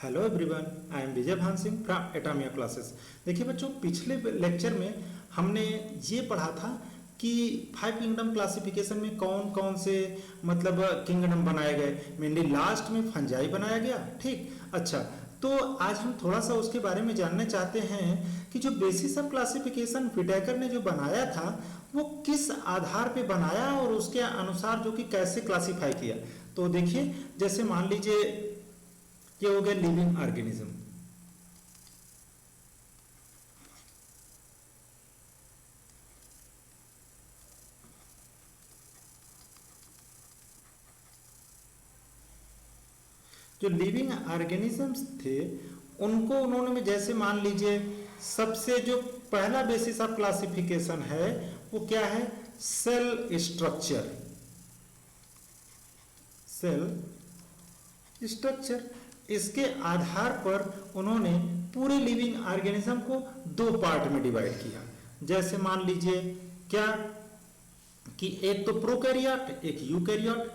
Hello everyone, I am विजय भान Singh from एटामिया classes. देखिए बच्चों, पिछले लेक्चर में हमने ये पढ़ा था कि 5 किंगडम क्लासिफिकेशन में कौन कौन से मतलब किंगडम बनाए गए। मेनली लास्ट में फंजाई बनाया गया। ठीक, अच्छा, तो आज हम थोड़ा सा उसके बारे में जानना चाहते हैं कि जो बेसिस ऑफ क्लासिफिकेशन विटेकर ने जो बनाया था वो किस आधार पे बनाया और उसके अनुसार जो कि कैसे क्लासिफाई किया। तो देखिए, जैसे मान लीजिए ये हो गया लिविंग ऑर्गेनिज्म। जो लिविंग ऑर्गेनिजम्स थे उनको उन्होंने जैसे मान लीजिए सबसे जो पहला बेसिस ऑफ क्लासिफिकेशन है वो क्या है, सेल स्ट्रक्चर। सेल स्ट्रक्चर, इसके आधार पर उन्होंने पूरे लिविंग ऑर्गेनिज्म को 2 पार्ट में डिवाइड किया। जैसे मान लीजिए क्या कि एक तो प्रोकैरियोट, एक यूकैरियोट।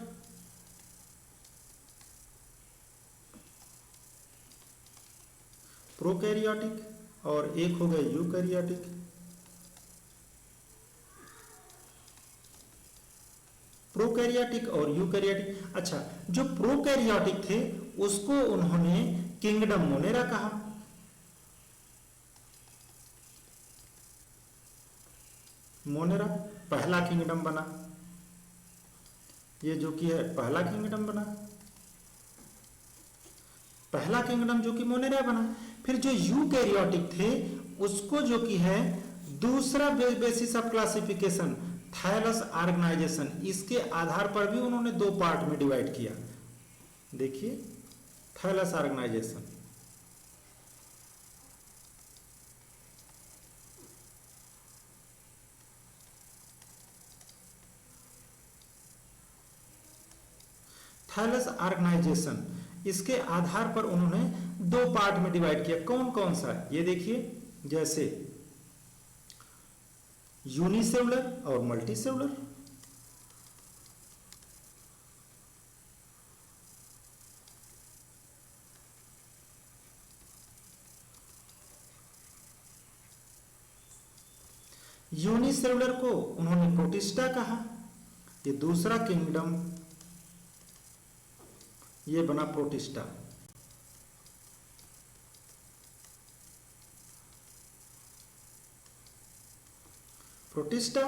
प्रोकैरियोटिक और एक हो गया यूकैरियोटिक। प्रोकैरियोटिक और यूकैरियोटिक। अच्छा, जो प्रोकैरियोटिक थे उसको उन्होंने किंगडम मोनेरा कहा। मोनेरा पहला किंगडम बना, ये जो कि है पहला किंगडम बना, पहला किंगडम जो कि मोनेरा बना। फिर जो यूकैरियोटिक थे उसको जो कि है दूसरा बेसिस ऑफ क्लासिफिकेशन थायलस ऑर्गेनाइजेशन, इसके आधार पर भी उन्होंने 2 पार्ट में डिवाइड किया। देखिए थायलस ऑर्गेनाइजेशन, थायलस ऑर्गेनाइजेशन, इसके आधार पर उन्होंने 2 पार्ट में डिवाइड किया। कौन कौन सा, ये देखिए, जैसे यूनिसेलुलर और मल्टीसेलुलर। यूनिसेलुलर को उन्होंने प्रोटिस्टा कहा। ये दूसरा किंगडम ये बना प्रोटिस्टा। प्रोटिस्टा।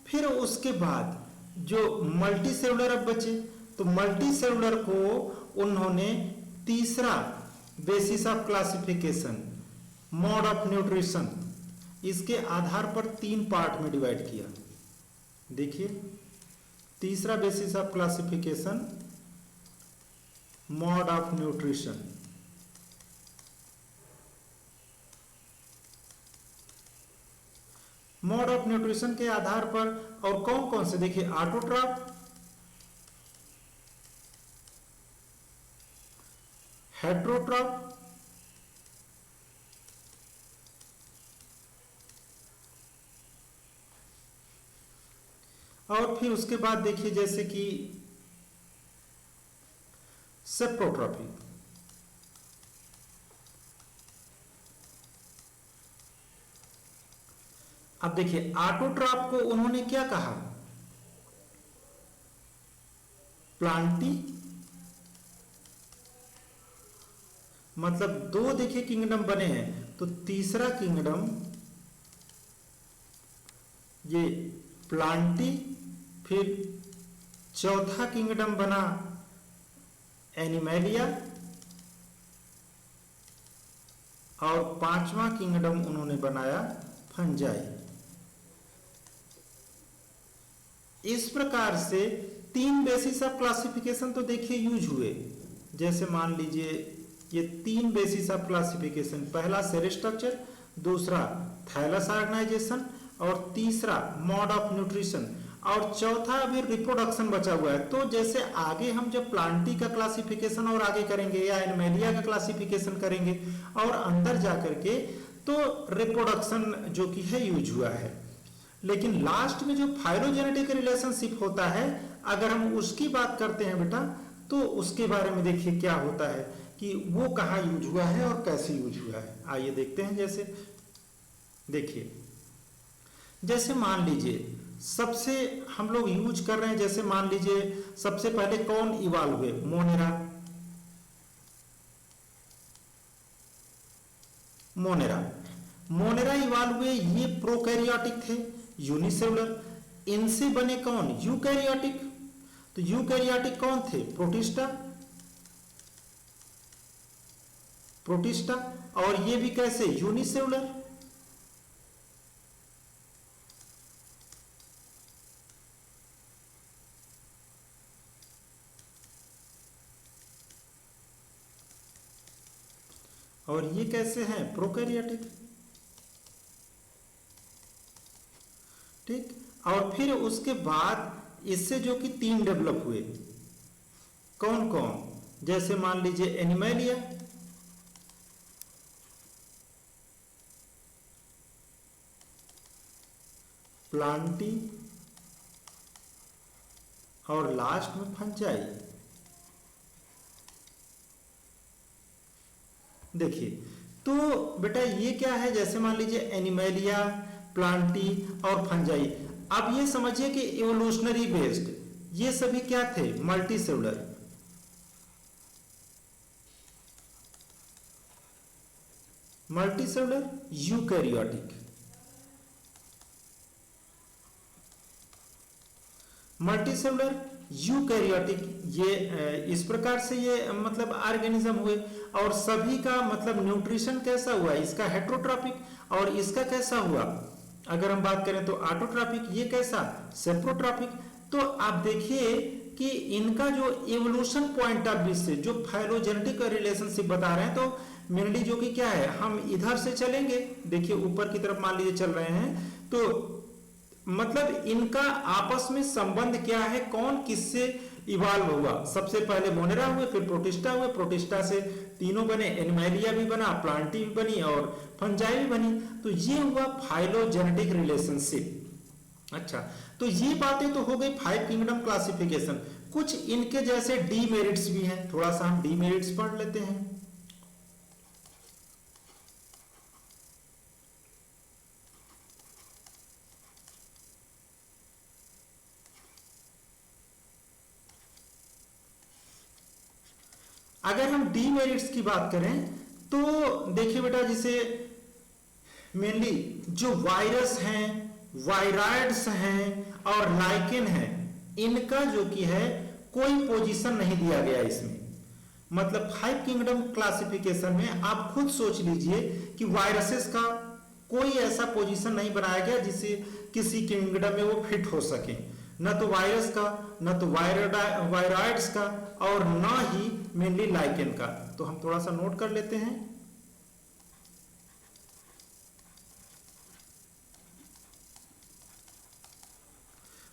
फिर उसके बाद जो मल्टीसेलुलर अब बचे, तो मल्टीसेलुलर को उन्होंने तीसरा basis of classification mode of nutrition, इसके आधार पर 3 पार्ट में डिवाइड किया। देखिए तीसरा basis of classification mode of nutrition. Mode of nutrition के आधार पर और कौन कौन से, देखिए ऑटोट्रॉफ, हेट्रोट्रॉफ, और फिर उसके बाद देखिए जैसे कि सेप्रोट्रॉफी। अब देखिए ऑटोट्रॉफ को उन्होंने क्या कहा, प्लांटी, मतलब 2 देखिए किंगडम बने हैं, तो तीसरा किंगडम ये प्लांटी, फिर चौथा किंगडम बना एनिमेलिया, और 5वां किंगडम उन्होंने बनाया फंजाई। इस प्रकार से 3 बेसिस ऑफ क्लासिफिकेशन तो देखिए यूज हुए। जैसे मान लीजिए ये 3 बेसिस ऑफ क्लासिफिकेशन, पहला सेल स्ट्रक्चर, दूसरा थायलस ऑर्गेनाइजेशन, और तीसरा मोड ऑफ न्यूट्रिशन, और चौथा अभी रिप्रोडक्शन बचा हुआ है। तो जैसे आगे हम जब प्लांटी का क्लासिफिकेशन और आगे करेंगे या एनिमेलिया का क्लासिफिकेशन करेंगे और अंदर जाकर के तो रिप्रोडक्शन जो कि है यूज हुआ है। लेकिन लास्ट में जो फाइलोजेनेटिक रिलेशनशिप होता है, अगर हम उसकी बात करते हैं बेटा, तो उसके बारे में देखिए क्या होता है कि वो कहाँ यूज हुआ है और कैसे यूज हुआ है। आइए देखते हैं। जैसे देखिए, जैसे मान लीजिए सबसे हम लोग यूज कर रहे हैं, जैसे मान लीजिए सबसे पहले कौन इवॉल्व हुए? मोनेरा। मोनेरा मोनेरा इवॉल्व हुए, ये प्रोकैरियोटिक थे, यूनिसेलुलर। इनसे बने कौन? यूकैरियोटिक। तो यूकैरियोटिक कौन थे? प्रोटिस्टा। प्रोटिस्टा। और ये भी कैसे? यूनिसेलुलर। और ये कैसे हैं? प्रोकैरियोटिक। ठीक। और फिर उसके बाद इससे जो कि 3 डेवलप हुए, कौन कौन? जैसे मान लीजिए एनिमैलिया, प्लांटी और लास्ट में फंजाई। देखिए, तो बेटा ये क्या है? जैसे मान लीजिए एनिमैलिया, प्लांटी और फंजाई। अब ये समझिए कि इवोल्यूशनरी बेस्ड ये सभी क्या थे? Multi cellular. Multi cellular eukaryotic. Multi cellular eukaryotic, ये इस प्रकार से ये मतलब ऑर्गेनिज्म हुए। और सभी का मतलब न्यूट्रिशन कैसा हुआ? इसका हेट्रोट्रॉपिक। और इसका कैसा हुआ? अगर हम बात करें तो ऑटोट्रॉपिक। ये कैसा? सेप्रोट्रॉपिक। तो आप देखिए कि इनका जो इवोल्यूशन पॉइंट ऑफ व्यू से जो फाइलोजेनेटिक रिलेशनशिप बता रहे हैं, तो मेनली जो कि क्या है, हम इधर से चलेंगे। देखिए ऊपर की तरफ मान लीजिए चल रहे हैं, तो मतलब इनका आपस में संबंध क्या है? कौन किससे इवॉल्व हुआ? सबसे पहले मोनेरा हुए, फिर प्रोटिस्टा हुए, प्रोटिस्टा से तीनों बने, एनिमैलिया भी बना, प्लांटी भी बनी और फंजाई भी बनी। तो ये हुआ फाइलोजेनेटिक रिलेशनशिप। अच्छा, तो ये बातें तो हो गई 5 किंगडम क्लासिफिकेशन। कुछ इनके जैसे डीमेरिट्स भी हैं, थोड़ा सा हम डीमेरिट्स पढ़ लेते हैं। अगर हम डीमेरिट्स की बात करें तो देखिए बेटा, जैसे मेनली जो वायरस हैं, वायराइड्स हैं और लाइकेन हैं, इनका जो कि है कोई पोजीशन नहीं दिया गया इसमें। मतलब 5 किंगडम क्लासिफिकेशन में आप खुद सोच लीजिए कि वायरसेस का कोई ऐसा पोजीशन नहीं बनाया गया जिससे किसी किंगडम में वो फिट हो सके। न तो वायरस का, न तो वायराइड्स का, और न ही मेनली लाइकेन का। तो हम थोड़ा सा नोट कर लेते हैं।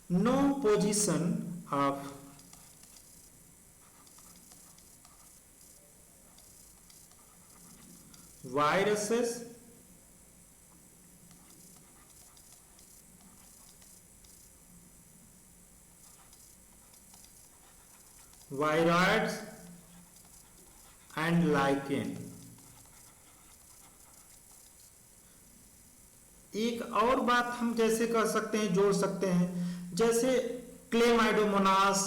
No position of viruses viroids and lichen। एक और बात हम जैसे कर सकते हैं, जोड़ सकते हैं, जैसे क्लेमाइडोमोनास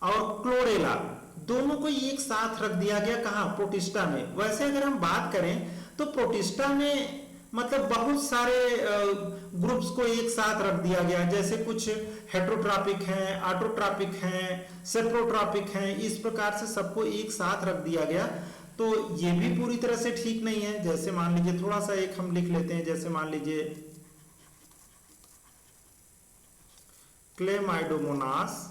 और क्लोरेला, दोनों को एक साथ रख दिया गया। कहाँ? प्रोटिस्टा में। वैसे अगर हम बात करें तो प्रोटिस्टा में मतलब बहुत सारे ग्रुप्स को एक साथ रख दिया गया। जैसे कुछ हेट्रोट्रॉपिक हैं, ऑटोट्रॉपिक हैं, सेप्रोट्रॉपिक हैं, इस प्रकार से सबको एक साथ रख दिया गया। तो ये भी पूरी तरह से ठीक नहीं है। जैसे मान लीजिए थोड़ा सा एक हम लिख लेते हैं, जैसे मान लीजिए Chlamydomonas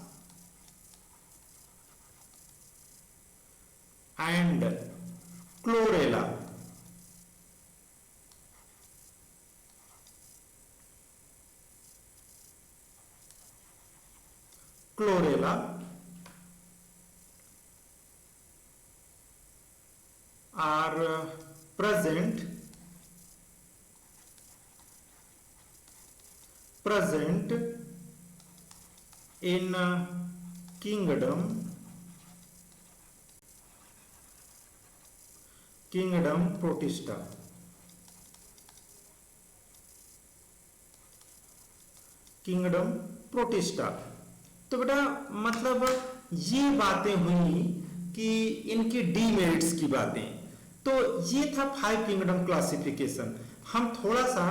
and chlorella. Chlorella are present in kingdom kingdom protista. Kingdom protista. तो बेटा मतलब ये बातें हुई कि इनकी डीमेरिट्स की बातें। तो ये था 5 किंगडम क्लासिफिकेशन। हम थोड़ा सा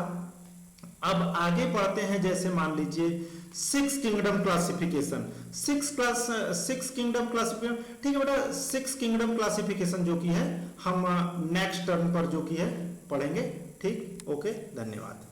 अब आगे बढ़ते हैं, जैसे मान लीजिए 6 किंगडम क्लासिफिकेशन। 6 किंगडम क्लासिफिकेशन, ठीक है बेटा। 6 किंगडम क्लासिफिकेशन जो की है हम नेक्स्ट टर्म पर जो की है पढ़ेंगे। ठीक, ओके, धन्यवाद।